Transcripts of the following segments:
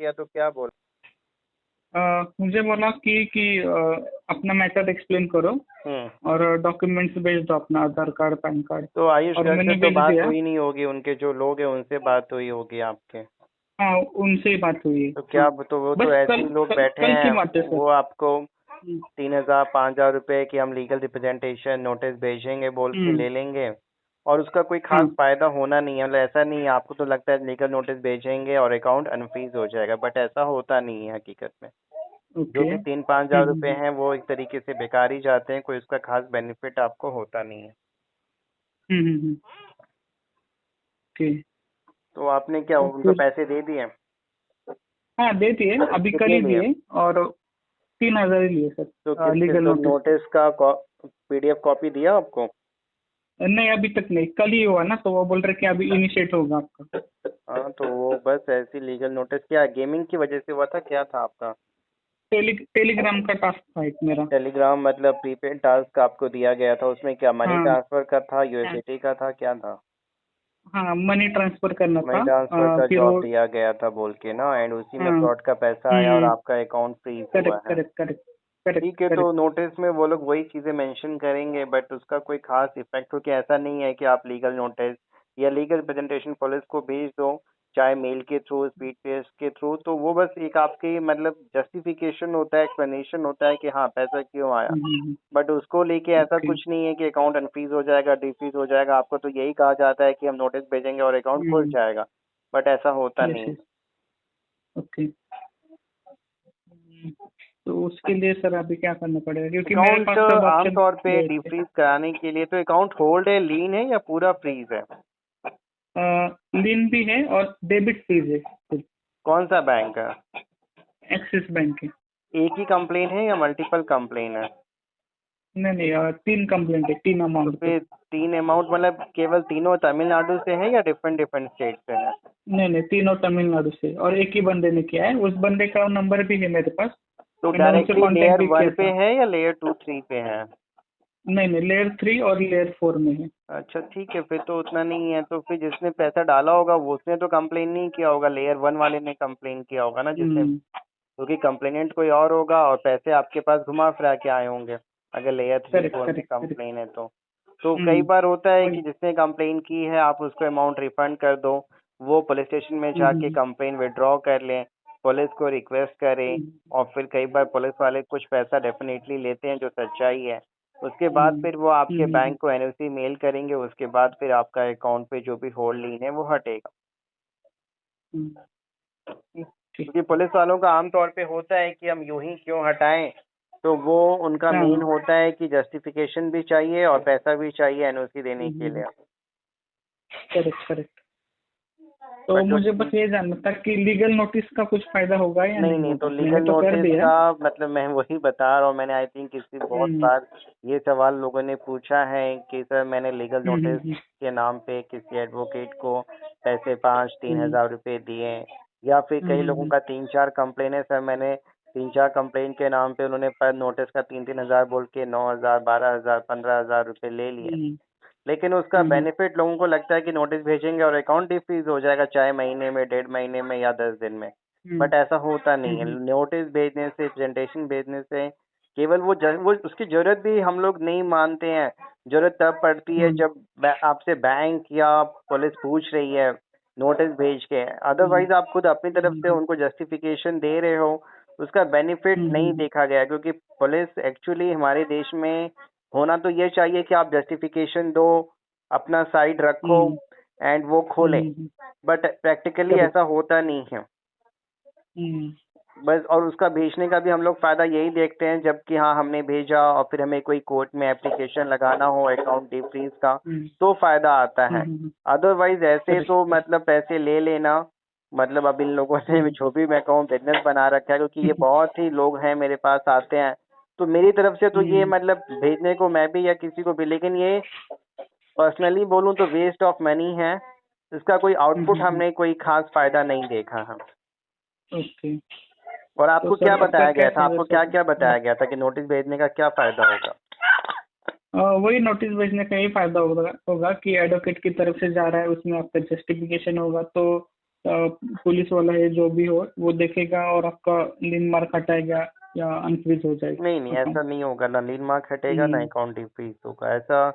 किया तो क्या बोला? मुझे बोला कि अपना मेथड एक्सप्लेन करो और डॉक्यूमेंट्स भेज दो, अपना आधार कार्ड, पैन कार्ड। तो आयुष और गर्ग से मैंने तो भेज बात दिया। हुई नहीं होगी, उनके जो लोग हैं उनसे बात हुई होगी आपके? हाँ, उनसे ही बात हुई है। तो क्या हाँ, तो वो तो बस ऐसे कल ही लोग कल, बैठे कल की हैं, बात है सर। वो आपको हम्म, 3,000 5,000 रुपए की हम लीगल रिप्रेजेंटेशन नोटिस भेजेंगे बोल के हम्म, ले लेंगे, और उसका कोई खास हाँ, फायदा होना नहीं है। मतलब ऐसा नहीं है, आपको तो लगता है लीगल नोटिस भेजेंगे और अकाउंट अनफ्रीज हो जाएगा, बट ऐसा होता नहीं है हकीकत में। जो ओके। भी 3-5 हजार रुपए हैं वो एक तरीके से बेकार ही जाते हैं, कोई उसका खास बेनिफिट आपको होता नहीं है। ओके। तो आपने क्या तो उनको फिर पैसे दे दिए? हाँ, दे दिए, अभी कल कितने ही लिए? दिए। और 3,000 ही लिए तो सर, कितने, लीगल तो नोटिस के। नोटिस का पीडीएफ कॉपी दिया आपको? नहीं, अभी तक नहीं, कल ही हुआ ना, तो वो बोल रहे कि अभी इनिशिएट होगा आपका। हाँ, तो वो बस ऐसी लीगल नोटिस, क्या गेमिंग की वजह से हुआ था, क्या था आपका? टेलीग्राम का टास्क था एक मेरा। टेलीग्राम मतलब प्रीपेड टास्क आपको दिया गया था, उसमें क्या मनी हाँ, ट्रांसफर का था, हाँ, यूएसडीटी का था, क्या था? हाँ, मनी ट्रांसफर करना मनी था। ट्रांसफर का फिर जॉब वो। दिया गया था बोल के ना, एंड उसी में हाँ। फ्रॉड का पैसा आया और हम्म। आपका अकाउंट फ्रीज हुआ करेक्ट, है। करेक्ट, करेक्ट, करेक्ट, ठीक है, तो करेक्ट। नोटिस में वो लोग वही चीजें मेंशन करेंगे, बट उसका कोई खास इफेक्ट हो, कि ऐसा नहीं है कि आप लीगल नोटिस या लीगल प्रेजेंटेशन पुलिस को भेज दो, चाहे मेल के थ्रू, स्पीड पेस्ट के थ्रू, तो वो बस एक आपकी मतलब जस्टिफिकेशन होता है, एक्सप्लेनेशन होता है कि हाँ पैसा क्यों आया। बट उसको लेके ऐसा ओके। कुछ नहीं है कि अकाउंट अनफ्रीज हो जाएगा, डिफ्रीज हो जाएगा। आपको तो यही कहा जाता है कि हम नोटिस भेजेंगे और अकाउंट खुल हम्म। जाएगा, बट ऐसा होता यस, नहीं है। यस। ओके। तो उसके लिए सर अभी क्या करना पड़ेगा, क्योंकि मेरे अकाउंट पास सब ऑप्शन आमतौर पे गए थे। डिफ्रीज कराने के लिए तो अकाउंट होल्ड है, लीन है, या पूरा फ्रीज है? लीन भी है और डेबिट फीस है सिर्फ। कौन सा बैंक है? एक्सिस बैंक है। एक ही कंप्लेन है या मल्टीपल कंप्लेन है? नहीं, नहीं, 3 कंप्लेंट है, 3 तो अमाउंट पे। फिर 3 अमाउंट मतलब केवल तीनों तमिलनाडु से है या डिफरेंट डिफरेंट स्टेट से है? नहीं, नहीं, तीनों तमिलनाडु से, और एक ही बंदे ने किया है, उस बंदे का नंबर भी है मेरे पास। तो मैंने उनसे डायरेक्टली कांटेक्ट लेयर भी वन किया पे था। है या लेयर 2 3 पे है? नहीं, नहीं, लेयर 3 और लेयर 4 में है। अच्छा ठीक है, फिर तो उतना नहीं है। तो फिर जिसने पैसा डाला होगा वो उसने तो कंप्लेन नहीं किया होगा, लेयर 1 वाले ने कंप्लेन किया होगा ना, जिसने, हम्म। क्योंकि कंप्लेनेंट कोई और होगा और पैसे आपके पास घुमा फिरा के आए होंगे, अगर लेयर थ्री करेक्ट, फोर में करेक्ट, करेक्ट। कंप्लेन है तो कई बार होता है कि वही। जिसने कंप्लेन की है आप उसको अमाउंट रिफंड कर दो, वो पुलिस स्टेशन में जाके हम्म, कंप्लेन विड्रॉ कर लें, पुलिस को रिक्वेस्ट करें, हम्म, और फिर कई बार पुलिस वाले कुछ पैसा डेफिनेटली लेते हैं, जो सच्चाई है। उसके बाद हम्म, फिर वो आपके हम्म, बैंक को एनओसी मेल करेंगे, उसके बाद फिर आपका अकाउंट पे जो भी होल्ड लीन है वो हटेगा। हम्म, ठीक। क्योंकि पुलिस वालों का आमतौर पे होता है कि हम यूं ही क्यों हटाएं, तो वो उनका मेन हाँ। होता है कि जस्टिफिकेशन भी चाहिए और पैसा भी चाहिए एनओसी देने के लिए। Correct, correct. तो बट जो मुझे बस ये जानना था कि लीगल नोटिस का कुछ फायदा होगा या नहीं नहीं नहीं, तो होगा, मैंने लीगल तो कर नोटिस दिया। का मतलब मैं वही बता रहा हूँ, मैंने आई थिंक किसी बहुत हम्म, बार ये सवाल लोगों ने पूछा है कि सर मैंने लीगल हम्म, नोटिस हम्म, के नाम पे किसी एडवोकेट को पैसे 5-3 हजार रुपए दिए, या फिर हम्म, कई लोगों का 3-4 कंप्लेन है, सर मैंने 3-4 कंप्लेन के नाम पे उन्होंने पर नोटिस का 3-3 हजार बोल के 9,000 12,000 15,000 रुपए ले लिए, हम्म, लेकिन उसका हम्म, बेनिफिट लोगों को लगता है कि नोटिस भेजेंगे और अकाउंट डिफ्रीज हो जाएगा, चाहे महीने में, 1.5 महीने में या 10 दिन में। हम्म, बट ऐसा होता नहीं है। हम्म, नोटिस भेजने से, प्रेजेंटेशन भेजने से केवल वो उसकी जरूरत भी हम लोग नहीं मानते हैं। जरूरत तब पड़ती है हम्म, जब आपसे बैंक या पुलिस पूछ रही है नोटिस भेज के, हम्म, अदरवाइज आप खुद अपनी तरफ से हम्म, उनको जस्टिफिकेशन दे रहे हो, उसका बेनिफिट नहीं हम्म, देखा गया। क्योंकि पुलिस एक्चुअली हमारे देश में होना तो ये चाहिए कि आप जस्टिफिकेशन दो, अपना साइड रखो, हम्म, एंड वो खोलें, हम्म, बट प्रैक्टिकली करेक्ट। ऐसा होता नहीं है। हम्म, बस, और उसका भेजने का भी हम लोग फायदा यही देखते हैं जबकि हाँ हमने भेजा और फिर हमें कोई कोर्ट में एप्लीकेशन लगाना हो अकाउंट डिफ्रीज का, हम्म, तो फायदा आता है। हम्म, अदरवाइज ऐसे करेक्ट, तो करेक्ट। मतलब पैसे ले लेना, मतलब अब इन लोगों ने हम्म, जो भी मैं कहूँ बिजनेस बना रखा है, क्योंकि ये बहुत ही लोग हैं मेरे पास आते हैं, तो मेरी तरफ से तो ये हम्म, मतलब भेजने को मैं भी या किसी को भी, लेकिन ये पर्सनली बोलूं तो वेस्ट ऑफ मनी है। इसका कोई आउटपुट हम्म, हमने कोई खास फायदा नहीं देखा है। ओके। और तो आपको क्या सर आपका बताया क्या गया था, आपको क्या सजेशन क्या है? बताया गया था कि नोटिस भेजने का क्या फायदा होगा? वही नोटिस भेजने का यही फायदा होगा होगा कि एडवोकेट की तरफ से जा रहा है, उसमें आपका जस्टिफिकेशन होगा, तो पुलिस वाला है जो भी हो वो देखेगा और आपका लिंक मार्क हटाएगा या अनफ्रीज हो जाएगा नहीं नहीं, ऐसा अकाउंट? नहीं होगा, ना लीन मार्क हटेगा ना हम्म। अकाउंट फ्रीज होगा। ऐसा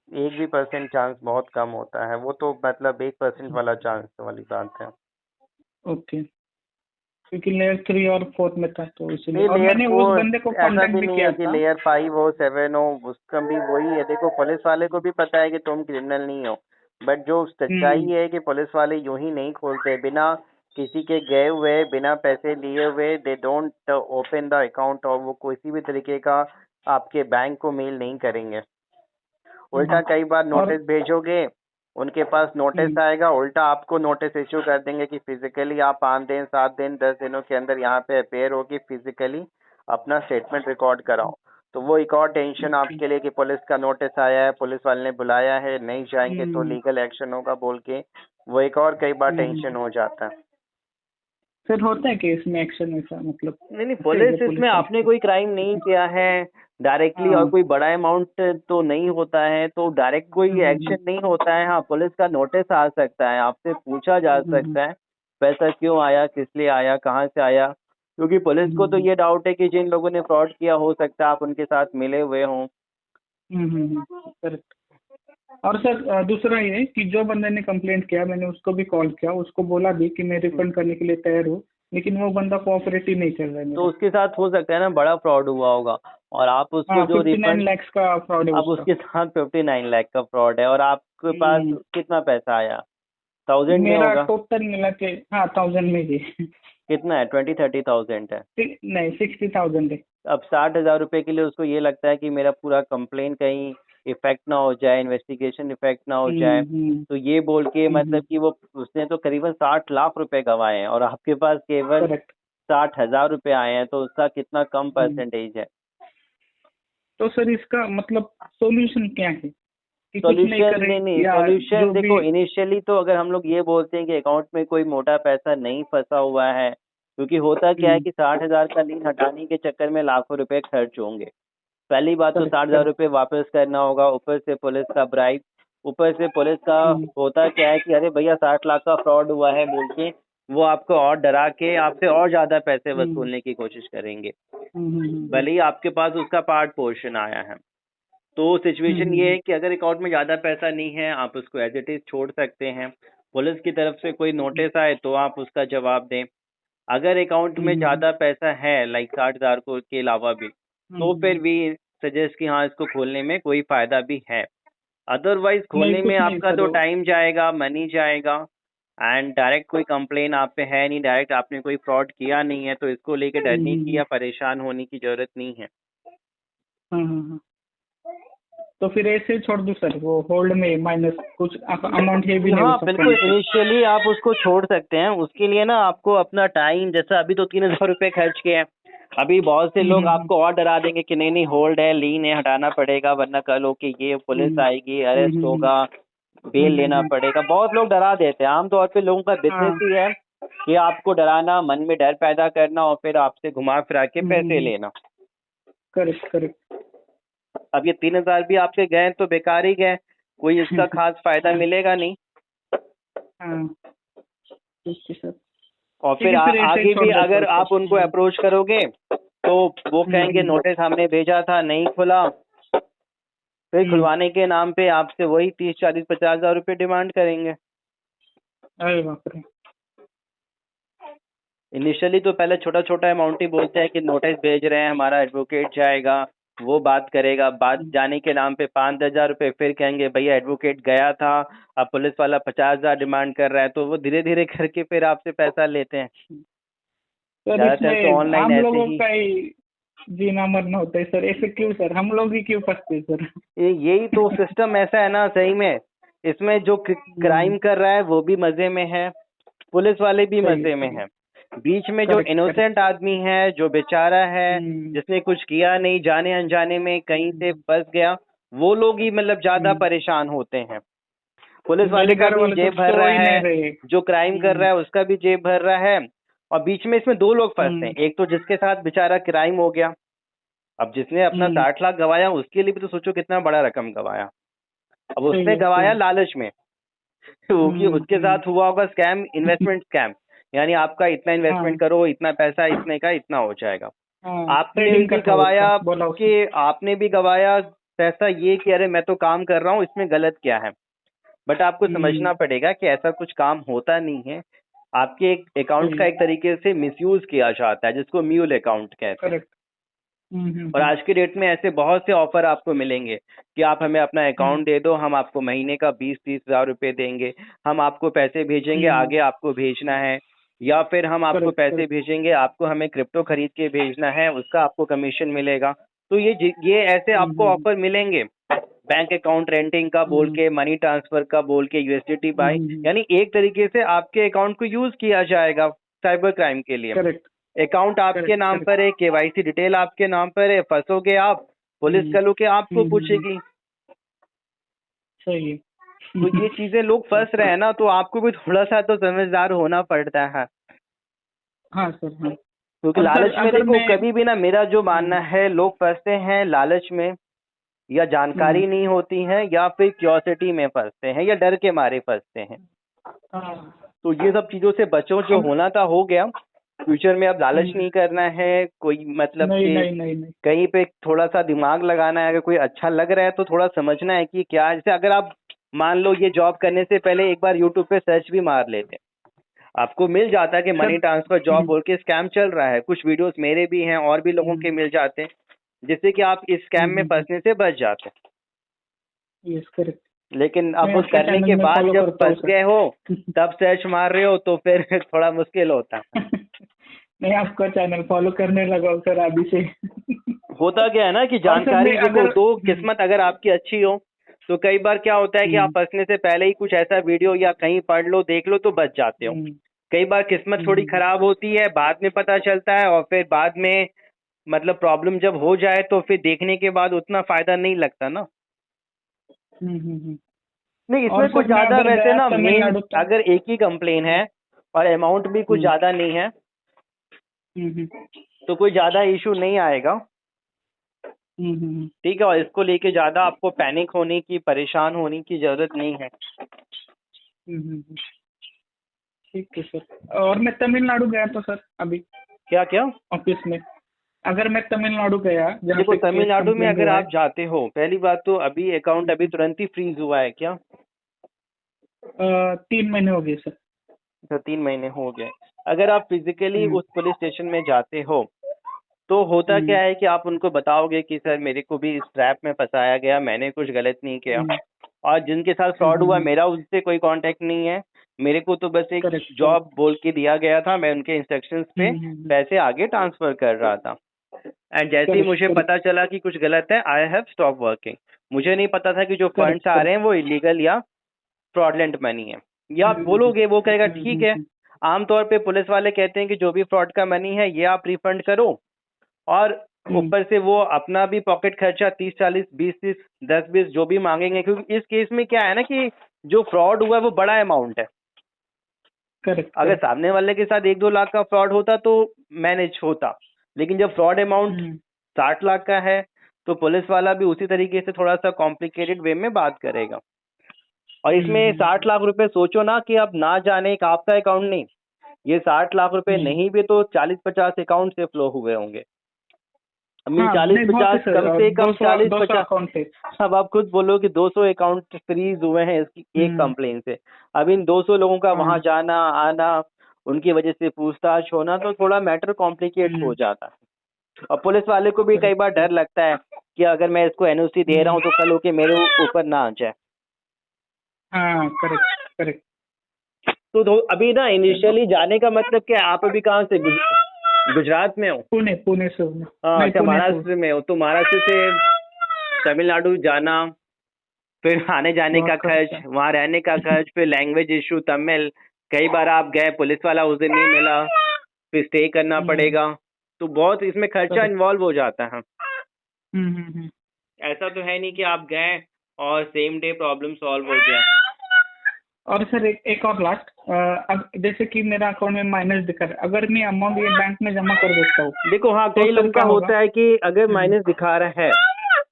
1% चांस बहुत कम होता है, वो तो मतलब 1% वाला चांस वाली बात है। ओके, क्योंकि लेयर 3 और 4 में था तो इसलिए, नहीं, और लेयर मैंने उस फोर बंदे को ऐसा कांटेक्ट भी भी नहीं किया है कि था। लेयर 5 हो 7 हो, उसका भी वही है। देखो पुलिस वाले को भी पता है कि तुम क्रिमिनल नहीं हो, बट जो सच्चाई हम्म। है कि पुलिस वाले यूं ही नहीं खोलते बिना किसी के गए हुए, बिना पैसे लिए हुए। They don't open the account, और वो किसी भी तरीके का आपके बैंक को मेल नहीं करेंगे। उल्टा हाँ। कई बार और नोटिस भेजोगे, उनके पास नोटिस हम्म। आएगा, उल्टा आपको नोटिस इश्यू कर देंगे कि फिजिकली आप 5 दिन 7 दिन 10 दिनों के अंदर यहाँ पे अपेयर होगी, फिजिकली अपना स्टेटमेंट रिकॉर्ड कराओ। तो वो एक और टेंशन ओके। आपके लिए कि पुलिस का नोटिस आया है, पुलिस वाले ने बुलाया है, नहीं जाएंगे तो हम्म। लीगल एक्शन होगा बोल के, वो एक और कई बार टेंशन हो जाता है। फिर होता है कि इसमें एक्शन ऐसा, मतलब नहीं नहीं, होते हैं पुलिस पुलिस इसमें साइड आपने से? कोई क्राइम नहीं किया है डायरेक्टली, और हाँ। कोई बड़ा अमाउंट तो नहीं होता है, तो डायरेक्ट कोई हम्म। एक्शन नहीं होता है। हाँ, पुलिस का नोटिस आ सकता है, आपसे पूछा जा हम्म। सकता है पैसा क्यों आया, किस लिए आया, कहाँ से आया। क्योंकि पुलिस को तो हम्म। ये डाउट है कि जिन लोगों ने फ्रॉड किया, हो सकता है आप उनके साथ मिले हुए हों। करेक्ट। और सर दूसरा ये कि जो बंदे ने कंप्लेंट किया, मैंने उसको भी कॉल किया, उसको बोला भी कि मैं रिफंड करने के लिए तैयार हूँ, लेकिन वो बंदा कोऑपरेट ही नहीं कर रहा है तो मेरा। उसके साथ हो सकता है ना बड़ा फ्रॉड हुआ होगा, और आप उसको हाँ, जो 59 रिफंड, लैक्स का फ्रॉड है अब उसका। उसके साथ 59 लाख का फ्रॉड है, और आपके पास हम्म। कितना पैसा आया? 1000 में मेरा होगा? टोटल मिला के, हाँ, 1000 में ही। कितना है, 20-30 थाउजेंड है? नहीं, 60,000 है। अब 60,000 रुपए के लिए उसको ये लगता है कि मेरा पूरा कंप्लेन कहीं इफेक्ट ना हो जाए, इन्वेस्टिगेशन इफेक्ट ना हो जाए, हम्म। तो ये बोल के हम्म। मतलब कि वो उसने तो करीबन 60 लाख रुपए गंवाए हैं, और आपके पास केवल करेक्ट। 60,000 रुपए आए हैं, तो उसका कितना कम परसेंटेज है? तो सर इसका मतलब सॉल्यूशन क्या है, कि कुछ नहीं सॉल्यूशन, करे नहीं नहीं, या सॉल्यूशन जो भी? देखो, इनिशियली तो अगर हम लोग ये बोलते हैं कि अकाउंट में कोई मोटा पैसा नहीं फंसा हुआ है, क्योंकि होता क्या है हम्म। कि 60,000 का लीन हटाने के चक्कर में लाखों रुपए खर्च होंगे। पहली बात तो करेक्ट, 60,000 करेक्ट। रुपये वापस करना होगा, ऊपर से पुलिस का ब्राइब, ऊपर से पुलिस का हम्म। होता क्या है कि अरे भैया 60 लाख का फ्रॉड हुआ है बोल के वो आपको और डरा के आपसे और ज्यादा पैसे हम्म। वसूलने की कोशिश करेंगे, हम्म। भले ही आपके पास उसका पार्ट पोर्शन आया है। तो सिचुएशन ये है कि अगर अकाउंट में ज्यादा पैसा नहीं है, आप उसको एज इट इज छोड़ सकते हैं। पुलिस की तरफ से कोई नोटिस आए तो आप उसका जवाब दें। अगर अकाउंट में ज्यादा पैसा है, लाइक 60,000 को के अलावा भी, तो फिर भी सजेस्ट कि हाँ, इसको खोलने में कोई फायदा भी है। अदरवाइज नहीं, खोलने में कुछ नहीं आपका सर तो वो। टाइम जाएगा, मनी जाएगा, एंड डायरेक्ट कोई कंप्लेन आप पे है नहीं, डायरेक्ट आपने कोई फ्रॉड किया नहीं है, तो इसको लेके डरने की या परेशान होने की जरूरत नहीं है। हाँ, हाँ, हाँ। तो फिर ऐसे ही छोड़ दूँ सर, वो होल्ड में माइनस कुछ अमाउंट है भी नहीं हाँ उसका बिल्कुल, फ्रंट पे? इनिशियली आप उसको छोड़ सकते हैं। उसके लिए ना आपको अपना टाइम, जैसा अभी तो 3,000 रुपये खर्च किए हैं, अभी बहुत से लोग आपको और डरा देंगे कि नहीं नहीं, होल्ड है, लीन है, हटाना पड़ेगा, वरना कल हो कि ये पुलिस आएगी, अरेस्ट होगा, बेल लेना पड़ेगा। बहुत लोग डरा देते हैं। आमतौर पे लोगों का बिजनेस हाँ। ही है कि आपको डराना, मन में डर पैदा करना, और फिर आपसे घुमा फिरा के पैसे लेना। Correct, correct. अब ये 3,000 भी आपके गए तो बेकार ही गए, कोई इसका खास फायदा मिलेगा नहीं। हाँ, ठीक है सर। और ठीक फिर है, फिर ऐसे ही आगे छोड़ भी देता अगर हूँ सर। आप उनको अप्रोच करोगे तो वो कहेंगे नोटिस हमने भेजा था, नहीं खुला, फिर खुलवाने के नाम पे आपसे वही 30, 40, 50,000 रुपये डिमांड करेंगे। अरे बाप रे। इनिशियली तो पहले छोटा छोटा अमाउंट ही बोलते हैं कि नोटिस भेज रहे हैं, हमारा एडवोकेट जाएगा, वो बात करेगा, बात जाने के नाम पे 5-10,000 रुपये, फिर कहेंगे भैया एडवोकेट गया था, अब पुलिस वाला 50,000 डिमांड कर रहा है, तो वो धीरे धीरे करके फिर आपसे पैसा लेते हैं। सर ज्यादातर तो इसमें ऑनलाइन आम ऐसे लोगों ही। का ही जीना मरना होता है सर, ऐसे क्यों सर, हम लोग ही क्यों फंसते हैं सर? यही तो सिस्टम ऐसा है ना, सही में। इसमें जो क्राइम कर रहा है वो भी मजे में है, पुलिस वाले भी सही है, मजे में सही है। है, बीच में जो करेक्ट, करेक्ट। इनोसेंट आदमी है, जो बेचारा है, जिसने कुछ किया नहीं, जाने अनजाने में कहीं से फंस गया, वो लोग ही मतलब ज्यादा परेशान होते हैं। पुलिस वाले मेरे का घर भी वाले तो जेब भर सो रहा ही नहीं है, रहे। जो क्राइम कर रहा है उसका भी जेब भर रहा है, और बीच में इसमें दो लोग फंसते हैं। हम्म। एक तो जिसके साथ बेचारा क्राइम हो गया, अब जिसने अपना हम्म। 60 लाख गवाया उसके लिए भी तो सोचो कितना बड़ा रकम गवाया। अब सही उसने है, सही गवाया है। लालच में, क्योंकि उसके साथ हुआ होगा स्कैम, इन्वेस्टमेंट स्कैम, यानी आपका इतना इन्वेस्टमेंट करो, इतना पैसा इतने का इतना हो जाएगा। आपने ट्रेडिंग भी का था गवाया उसका, बोला उसने। कि आपने भी गवाया पैसा ये कि अरे मैं तो काम कर रहा हूँ, इसमें गलत क्या है। बट आपको समझना पड़ेगा कि ऐसा कुछ काम होता नहीं है। आपके एक अकाउंट का एक तरीके से मिसयूज किया जाता है, जिसको म्यूल अकाउंट कहते हैं। करेक्ट। और आज की डेट में ऐसे बहुत से ऑफर आपको मिलेंगे कि आप हमें अपना अकाउंट दे दो, हम आपको महीने का 20-30 हजार रुपये देंगे, हम आपको पैसे भेजेंगे, आगे आपको भेजना है, या फिर हम आपको पैसे भेजेंगे, आपको हमें क्रिप्टो खरीद के भेजना है, उसका आपको कमीशन मिलेगा। तो ये ऐसे आपको ऑफर मिलेंगे, बैंक अकाउंट रेंटिंग का बोल के, मनी ट्रांसफर का बोल के, यूएसडीटी बाय, यानी एक तरीके से आपके अकाउंट को यूज किया जाएगा साइबर क्राइम के लिए। करेक्ट। अकाउंट आपके नाम पर है, केवाईसी डिटेल आपके नाम पर है, फंसोगे आप, पुलिस कल के आपको पूछेगी। सही है। तो ये चीजें लोग फंस रहे हैं ना, तो आपको भी थोड़ा सा तो समझदार होना पड़ता है। हाँ सर, हाँ। क्योंकि लालच में देखो, कभी भी ना, मेरा जो मानना है, लोग फंसते हैं लालच में, या जानकारी नहीं होती है, या फिर क्यूरियोसिटी में फंसते हैं, या डर के मारे फंसते हैं। तो ये सब चीजों से बचो, जो होना था हो गया। फ्यूचर में अब लालच नहीं करना है, कोई मतलब कि कहीं पे थोड़ा सा दिमाग लगाना है। अगर कोई अच्छा लग रहा है तो थोड़ा समझना है कि क्या, जैसे अगर आप मान लो ये जॉब करने से पहले एक बार यूट्यूब पे सर्च भी मार लेते, आपको मिल जाता है कि मनी ट्रांसफर जॉब बोल के स्कैम चल रहा है। कुछ वीडियोस मेरे भी हैं और भी लोगों के मिल जाते हैं, जिससे कि आप इस स्कैम में फंसने से बच जाते हैं। Yes, correct. लेकिन अब वो करने के बाद जब फंस गए हो, तब सर्च मार रहे हो, तो फिर थोड़ा मुश्किल होता है। मैं आपका चैनल फॉलो करने लगा हूं सर अभी से। होता क्या है ना कि जानकारी देखो, तो किस्मत अगर आपकी अच्छी हो तो कई बार क्या होता है कि आप फंसने से पहले ही कुछ ऐसा वीडियो या कहीं पढ़ लो, देख लो, तो बच जाते हो। कई बार किस्मत थोड़ी खराब होती है, बाद में पता चलता है, और फिर बाद में मतलब प्रॉब्लम जब हो जाए तो फिर देखने के बाद उतना फायदा नहीं लगता ना। नहीं, इसमें कुछ ज्यादा वैसे ना, मेन अगर एक ही कंप्लेन है और अमाउंट भी कुछ ज्यादा नहीं है, तो कोई ज्यादा इशू नहीं आएगा। ठीक है, और इसको लेके ज्यादा आपको पैनिक होने की, परेशान होने की जरूरत नहीं है। ठीक है सर। और मैं तमिलनाडु गया तो सर अभी। क्या ऑफिस में, अगर मैं तमिलनाडु गया, देखो तमिलनाडु में अगर आप जाते हो, पहली बात तो अभी अकाउंट अभी तुरंत ही फ्रीज हुआ है क्या? 3 महीने हो गए सर। तो 3 महीने हो गए। अगर आप फिजिकली उस पुलिस स्टेशन में जाते हो, तो होता क्या है कि आप उनको बताओगे कि सर मेरे को भी इस ट्रैप में फंसाया गया, मैंने कुछ गलत नहीं किया, और जिनके साथ फ्रॉड हुआ मेरा उनसे कोई कांटेक्ट नहीं है, मेरे को तो बस एक जॉब बोल के दिया गया था, मैं उनके इंस्ट्रक्शंस पे पैसे आगे ट्रांसफर कर रहा था, एंड जैसे ही मुझे पता चला कि कुछ गलत है, आई हैव स्टॉप वर्किंग। मुझे नहीं पता था कि जो फंड्स आ रहे हैं वो इलीगल या फ्रॉडलेंट मनी है। या बोलोगे, वो कहेगा ठीक है। आमतौर पे पुलिस वाले कहते हैं कि जो भी फ्रॉड का मनी है ये आप रिफंड करो, और ऊपर से वो अपना भी पॉकेट खर्चा 30-40, 20-30, 10-20 जो भी मांगेंगे, क्योंकि इस केस में क्या है ना कि जो फ्रॉड हुआ है वो बड़ा अमाउंट है। अगर सामने वाले के साथ 1-2 लाख का फ्रॉड होता तो मैनेज होता, लेकिन जब फ्रॉड अमाउंट 60 लाख का है, तो पुलिस वाला भी उसी तरीके से थोड़ा सा कॉम्प्लिकेटेड वे में बात करेगा। और इसमें 60 लाख रुपए सोचो ना कि अब ना जाने एक आपका अकाउंट नहीं, ये 60 लाख रुपए नहीं भी तो 40-50 अकाउंट से फ्लो हुए होंगे। 40-50 कम से कम 40-50। अब आप खुद बोलो कि 200 अकाउंट फ्रीज हुए हैं इसकी एक कंप्लेन से। अब इन 200 लोगों का वहां जाना आना, उनकी वजह से पूछताछ होना, तो थोड़ा मैटर कॉम्प्लिकेट हो जाता है। और पुलिस वाले को भी कई बार डर लगता है कि अगर मैं इसको एनओसी दे रहा हूँ तो कल होके मेरे ऊपर ना आ जाए। करेक्ट। तो अभी ना इनिशियली जाने का मतलब क्या है? आप अभी कहाँ से, गुजरात में हो? पुणे से। हाँ, अच्छा, महाराष्ट्र में हो, तो महाराष्ट्र से तमिलनाडु जाना, फिर आने जाने का खर्च, वहाँ रहने का खर्च, फिर लैंग्वेज इशू तमिल, कई बार आप गए पुलिस वाला उस दिन नहीं मिला, फिर स्टे करना पड़ेगा, तो बहुत इसमें खर्चा इन्वॉल्व हो जाता है। ऐसा तो है नहीं कि आप गए और सेम डे प्रॉब्लम सॉल्व हो गया। और सर एक और लास्ट, अब जैसे कि मेरा अकाउंट में माइनस दिखा रहा है, अगर मैं अमाउंट ये बैंक में जमा कर देता हूँ, देखो हाँ, कई लोगों का होता है कि अगर माइनस दिखा रहा है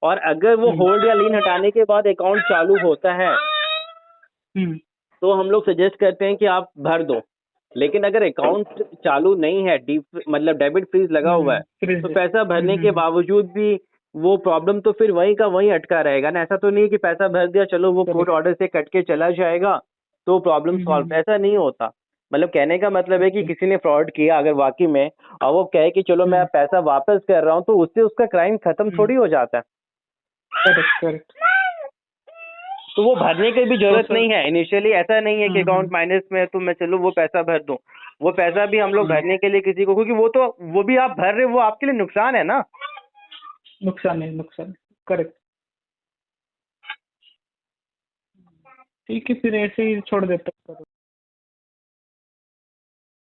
और अगर वो होल्ड या लीन हटाने के बाद अकाउंट चालू होता है, तो हम लोग सजेस्ट करते हैं कि आप भर दो। लेकिन अगर अकाउंट चालू नहीं है, मतलब डेबिट फ्रीज लगा हुआ है, फ्रीज तो है। पैसा भरने के बावजूद भी वो प्रॉब्लम तो फिर वहीं का वहीं अटका रहेगा ना। ऐसा तो नहीं है कि पैसा भर दिया चलो वो कोर्ट ऑर्डर से कट के चला जाएगा तो प्रॉब्लम सॉल्व, ऐसा नहीं होता। मतलब कहने का मतलब है कि किसी ने फ्रॉड किया अगर वाकई में, और वो कहे कि चलो मैं पैसा वापस कर रहा हूँ, तो उससे उसका क्राइम खत्म थोड़ी हो जाता है। Correct correct. तो वो भरने की भी जरूरत सर- नहीं है इनिशियली। ऐसा नहीं है कि अकाउंट माइनस में है तो मैं चलो वो पैसा भर दूं। वो पैसा भी हम लोग भरने के लिए किसी को, क्योंकि वो भी आप भर रहे हो, वो आपके लिए नुकसान है ना। नुकसान है, नुकसान। करेक्ट। ठीक है, फिर ऐसे ही छोड़ देता हूँ।